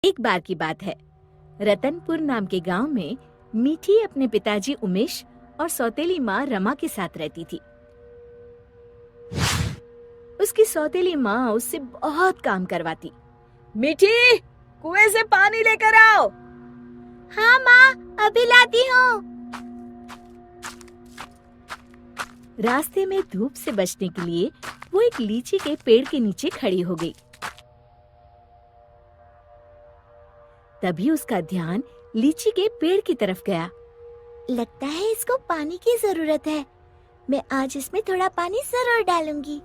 एक बार की बात है, रतनपुर नाम के गांव में मीठी अपने पिताजी उमेश और सौतेली माँ रमा के साथ रहती थी। उसकी सौतेली माँ उससे बहुत काम करवाती। मीठी, कुएं से पानी लेकर आओ। हाँ माँ, अभी लाती हूँ। रास्ते में धूप से बचने के लिए वो एक लीची के पेड़ के नीचे खड़ी हो गई। तभी उसका ध्यान लीची के पेड़ की तरफ गया। लगता है इसको पानी की जरूरत है। मैं आज इसमें थोड़ा पानी जरूर डालूंगी।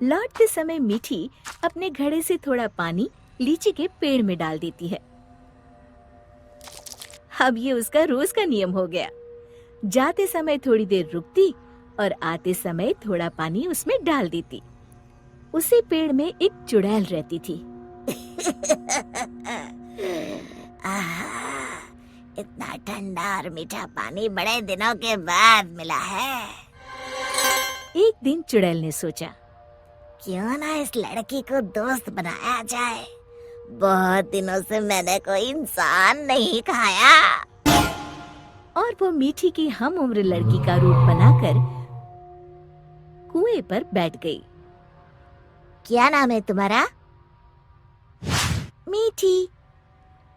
लौटते समय मीठी अपने घड़े से थोड़ा पानी लीची के पेड़ में डाल देती है। अब ये उसका रोज का नियम हो गया। जाते समय थोड़ी देर रुकती और आते समय थोड़ा पानी उसमें डाल देती। उसी पेड़ में एक चुड़ैल रहती थी। इतना ठंडा और मीठा पानी बड़े दिनों के बाद मिला है। एक दिन चुड़ैल ने सोचा, क्यों ना इस लड़की को दोस्त बनाया जाए। बहुत दिनों से मैंने कोई इंसान नहीं खाया। और वो मीठी की हम उम्र लड़की का रूप बनाकर कुएं पर बैठ गई। क्या नाम है तुम्हारा? मीठी।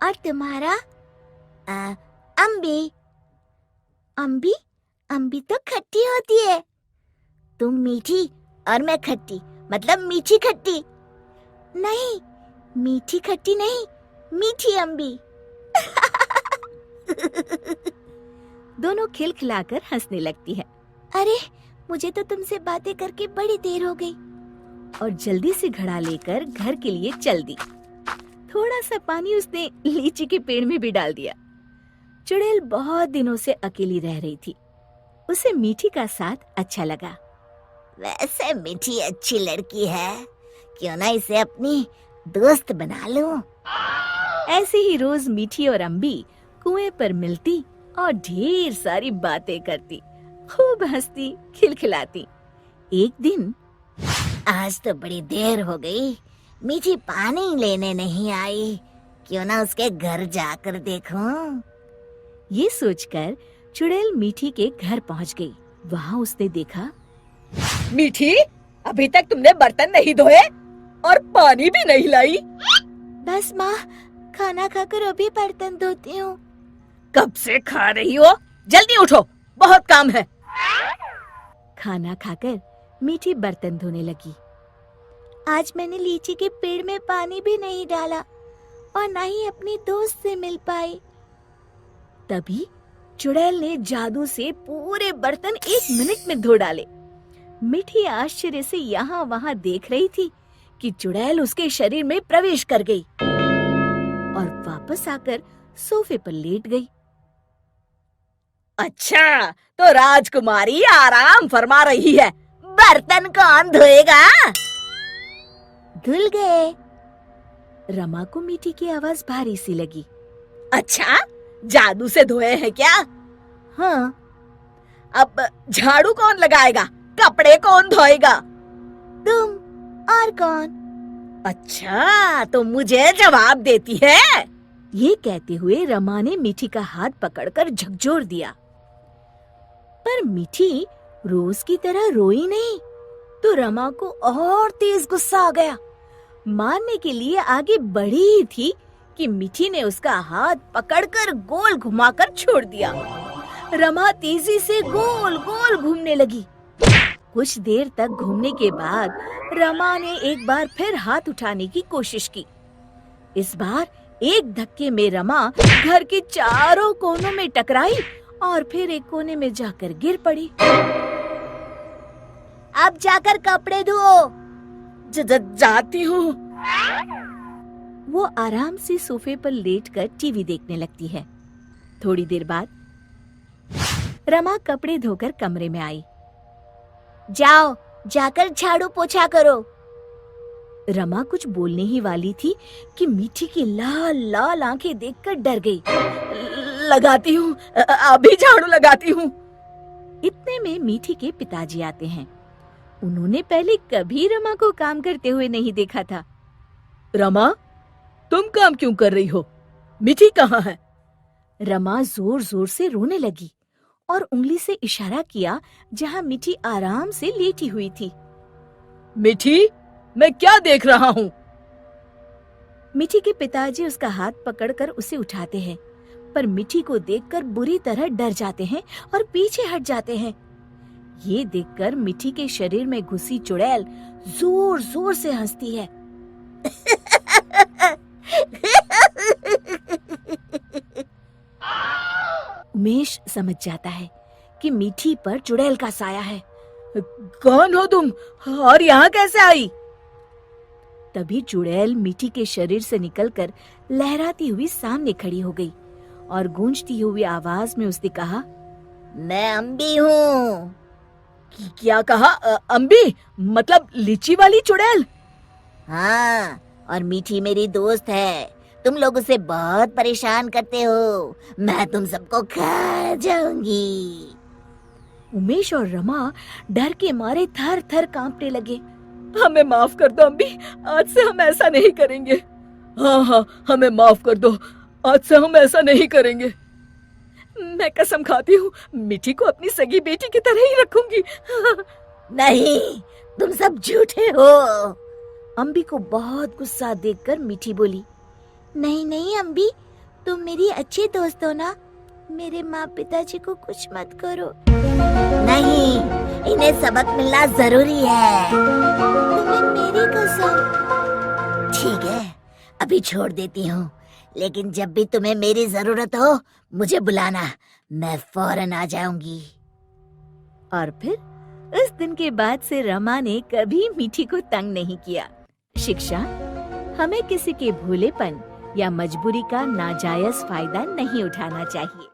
और तुम्हारा? अम्बी। अम्बी? अम्बी तो खट्टी होती है। तुम मीठी और मैं खट्टी, मतलब मीठी खट्टी। नहीं, मीठी खट्टी नहीं, मीठी अम्बी। दोनों खिलखिलाकर हंसने लगती है। अरे, मुझे तो तुमसे बातें करके बड़ी देर हो गई। और जल्दी से घड़ा लेकर घर के लिए चल दी। थोड़ा सा पानी उसने लीची के पेड़ में भी डाल दिया। चुड़ैल बहुत दिनों से अकेली रह रही थी। उसे मीठी का साथ अच्छा लगा। वैसे मीठी अच्छी लड़की है, क्यों ना इसे अपनी दोस्त बना लूं। ऐसे ही रोज मीठी और अम्बी कुएं पर मिलती और ढेर सारी बातें करती, खूब हंसती, खिलखिलाती। एक दिन, आज तो बड़ी देर हो गई, मीठी पानी लेने नहीं आई। क्यों ना उसके घर जाकर देखूं। ये सोचकर चुड़ैल मीठी के घर पहुंच गई। वहां उसने देखा, मीठी, अभी तक तुमने बर्तन नहीं धोए और पानी भी नहीं लाई। बस माँ, खाना खाकर अभी बर्तन धोती हूँ। कब से खा रही हो? जल्दी उठो, बहुत काम है। खाना खाकर मीठी बर्तन धोने लगी। आज मैंने लीची के पेड़ में पानी भी नहीं डाला और ना ही अपनी दोस्त से मिल पाई। तभी चुड़ैल ने जादू से पूरे बर्तन 1 मिनट में धो डाले। मीठी आश्चर्य से यहाँ वहाँ देख रही थी कि चुड़ैल उसके शरीर में प्रवेश कर गई और वापस आकर सोफे पर लेट गई। अच्छा, तो राजकुमारी आराम फरमा रही है, बर्तन कौन धोएगा? धुल गए। रमा को मीठी की आवाज भारी सी लगी। अच्छा, जादू से धोए हैं क्या? हाँ। अब झाड़ू कौन लगाएगा? कपड़े कौन धोएगा? तुम। और कौन? अच्छा, तो मुझे जवाब देती है। ये कहते हुए रमा ने मीठी का हाथ पकड़कर झकझोर दिया। पर मीठी रोज की तरह रोई नहीं, तो रमा को और तेज गुस्सा आ गया। मारने के लिए आगे बढ़ी ही थी कि मीठी ने उसका हाथ पकड़कर गोल घुमाकर छोड़ दिया। रमा तेजी से गोल गोल घूमने लगी। कुछ देर तक घूमने के बाद रमा ने एक बार फिर हाथ उठाने की कोशिश की। इस बार एक धक्के में रमा घर के चारों कोनों में टकराई और फिर एक कोने में जाकर गिर पड़ी। अब जाकर कपड़े धो। जाती हूँ। वो आराम से सोफे पर लेटकर टीवी देखने लगती है। थोड़ी देर बाद रमा कपड़े धोकर कमरे में आई। जाओ, जाकर झाड़ू पोछा करो। रमा कुछ बोलने ही वाली थी कि मीठी की लाल लाल आंखें देखकर डर गई। लगाती हूँ, अभी झाड़ू लगाती हूँ। इतने में मीठी के पिताजी आते हैं। उन्होंने पहले कभी रमा को काम करते हुए नहीं देखा था। रमा, तुम काम क्यों कर रही हो? मीठी कहाँ है? रमा जोर जोर से रोने लगी और उंगली से इशारा किया जहाँ मीठी आराम से लेटी हुई थी। मीठी, मैं क्या देख रहा हूँ? मीठी के पिताजी उसका हाथ पकड़कर उसे उठाते हैं, पर मीठी को देखकर बुरी तरह डर जाते हैं और पीछे हट जाते हैं। ये देखकर मीठी के शरीर में घुसी चुड़ैल जोर जोर से हंसती है। उमेश समझ जाता है कि मीठी पर चुड़ैल का साया है। कौन हो तुम और यहाँ कैसे आई? तभी चुड़ैल मीठी के शरीर से निकलकर लहराती हुई सामने खड़ी हो गई और गूंजती हुई आवाज में उसने कहा, मैं अम्बी हूँ। क्या कहा? अम्बी मतलब लीची वाली चुड़ैल? हाँ, और मीठी मेरी दोस्त है। तुम लोग उसे बहुत परेशान करते हो। मैं तुम सबको खा जाऊंगी। उमेश और रमा डर के मारे थर थर कांपने लगे। हमें माफ कर दो अम्बी, आज से हम ऐसा नहीं करेंगे। हाँ हाँ, हमें माफ कर दो, आज से हम ऐसा नहीं करेंगे। मैं कसम खाती हूँ, मीठी को अपनी सगी बेटी की तरह ही रखूंगी। नहीं, तुम सब झूठे हो। अम्बी को बहुत गुस्सा देखकर मीठी बोली, नहीं नहीं अम्बी, तुम मेरी अच्छी दोस्त हो ना। मेरे माँ पिताजी को कुछ मत करो। नहीं, इन्हें सबक मिलना जरूरी है। तुम्हें मेरी कसम। ठीक है, अभी छोड़ देती हूँ, लेकिन जब भी तुम्हें मेरी जरूरत हो मुझे बुलाना, मैं फौरन आ जाऊंगी। और फिर उस दिन के बाद से रमा ने कभी मीठी को तंग नहीं किया। शिक्षा: हमें किसी के भोलेपन या मजबूरी का नाजायज फायदा नहीं उठाना चाहिए।